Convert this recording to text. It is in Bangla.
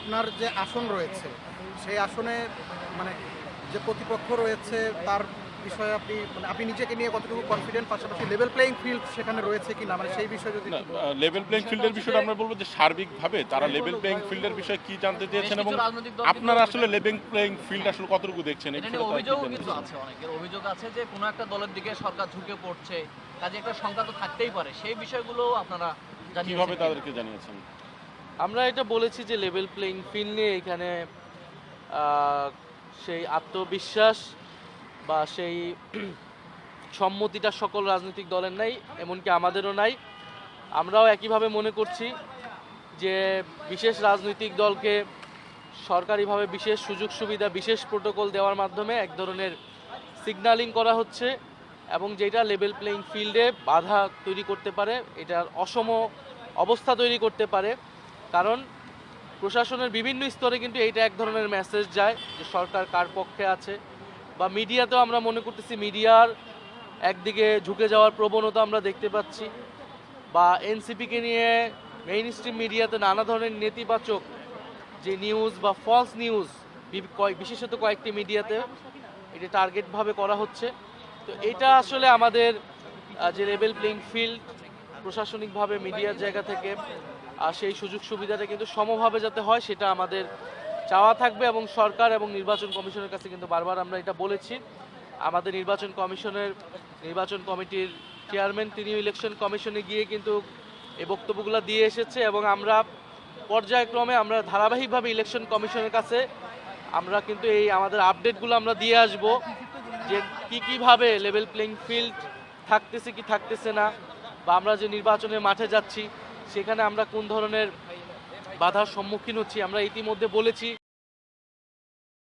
আপনার যে আসন রয়েছে, সেই আসনে মানে যে প্রতিপক্ষ রয়েছে তার বিষয়ে আপনি নিজেকে নিয়ে কতটুকু কনফিডেন্ট, পাশাপাশি লেভেল প্লেইং ফিল্ড সেখানে রয়েছে কিনা, মানে সেই বিষয়ে যদি না, একটু বলেন। লেভেল প্লেইং ফিল্ডের বিষয়টা আমরা বলব যে সার্বিকভাবে তারা লেভেল প্লেইং ফিল্ডের বিষয়ে কি জানতে বেশ চেয়েছেন এবং কিছু রাজনৈতিক দল কিন্তু আপনারা আসলে লেভেল প্লেইং ফিল্ড আসলে কতটুকু দেখছেন এই এটা বিষয়টা নিয়ে তারা কি অভিযোগও জানতে কিন্তু চেয়েছেন? আছে, অনেকের অভিযোগ আছে যে কোনো একটা দলের দিকে সরকার ঝুঁকে পড়ছে, কাজে একটা শঙ্কা তো থাকতেই পারে। সেই বিষয়গুলো আপনারা কিভাবে জানিয়েছেন কিনা? তাদেরকে জানিয়েছেন? আমরা এটা বলেছি যে লেভেল প্লেইং ফিল্ড নিয়ে এখানে আহ, সেই আত্মবিশ্বাস বা সেই সম্মতিটা সকল রাজনৈতিক দলের নাই, এমনকি আমাদেরও নাই। আমরাও একইভাবে মনে করছি যে বিশেষ রাজনৈতিক দলকে সরকারিভাবে বিশেষ সুযোগ সুবিধা, বিশেষ প্রোটোকল দেওয়ার মাধ্যমে এক ধরনের সিগন্যালিং করা হচ্ছে এবং যেটা লেভেল প্লেইং ফিল্ডে বাধা তৈরি করতে পারে, এটার অসম অবস্থা তৈরি করতে পারে। কারণ প্রশাসনের বিভিন্ন স্তরে কিন্তু এইটা এক ধরনের মেসেজ যায় যে সরকার কার পক্ষে আছে, বা মিডিয়াতেও আমরা মনে করতেছি মিডিয়ার একদিকে ঝুঁকে যাওয়ার প্রবণতা আমরা দেখতে পাচ্ছি, বা এনসিপিকে নিয়ে মেইন স্ট্রিম মিডিয়াতে নানা ধরনের নেতিবাচক যে নিউজ বা ফলস নিউজ বিশেষত কয়েকটি মিডিয়াতে এটা টার্গেটভাবে করা হচ্ছে। তো এটা আসলে আমাদের যে লেভেল প্লেইং ফিল্ড প্রশাসনিকভাবে মিডিয়ার জায়গা থেকে সেই সুযোগ সুবিধাটা কিন্তু সমভাবে যাতে হয় সেটা আমাদের চাওয়া থাকবে, এবং সরকার এবং নির্বাচন কমিশনের কাছে কিন্তু বারবার আমরা এটা বলেছি। আমাদের নির্বাচন কমিটির চেয়ারম্যান তিনিও ইলেকশন কমিশনে গিয়ে কিন্তু এই বক্তব্যগুলো দিয়ে এসেছে, এবং আমরা পর্যায়ক্রমে আমরা ধারাবাহিকভাবে ইলেকশন কমিশনের কাছে আমরা কিন্তু এই আমাদের আপডেটগুলো আমরা দিয়ে আসব যে কীভাবে লেভেল প্লেইং ফিল্ড থাকতেছে কি থাকতেছে না, বা আমরা যে নির্বাচনের মাঠে যাচ্ছি সেখানে আমরা কোন ধরনের বাধার সম্মুখীন হচ্ছি আমরা ইতিমধ্যে বলেছি।